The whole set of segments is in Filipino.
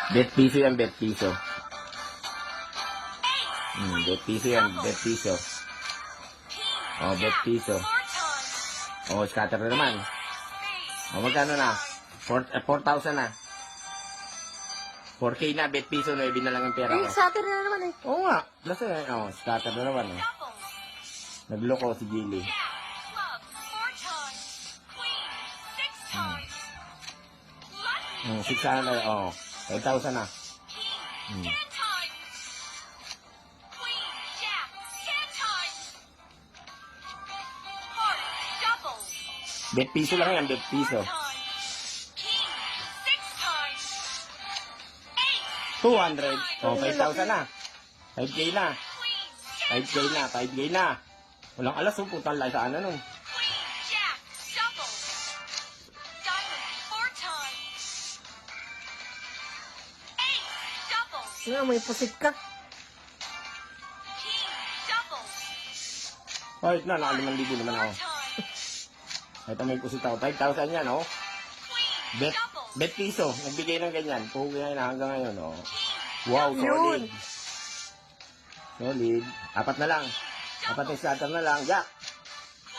Bet piso yan, bet piso. Bet piso yan, bet piso. Oh, bet piso. Oh, scatter na naman. Oh, magkano na? 4,000 na. 4K na, bet piso, 9 na lang ang pera ko. Scatter na naman eh. Oo nga. Nasa yan. Oh, scatter na naman eh. Nagloko si Gilly. 600 na, oh. 5,000 na. Bet piso lang yan, bet piso. 200. Oh, 5,000 na. 5K na. 5K na, 5K na. Walang alas, oh, putang lang sa ano nun. Nga, may pusit ka. Kahit na, naka 5,000 naman ako. Kahit may pusit ako. 5,000 yan, oh. Bet piso. Nagbigay ng ganyan. Pugay na hanggang ngayon, oh. Wow, solid. Solid. 4 na lang. 4 na scatter na lang. Jack.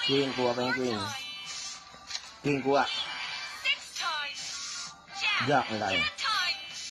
Queen, kuha pa yung queen. Queen, kuha. Jack na tayo.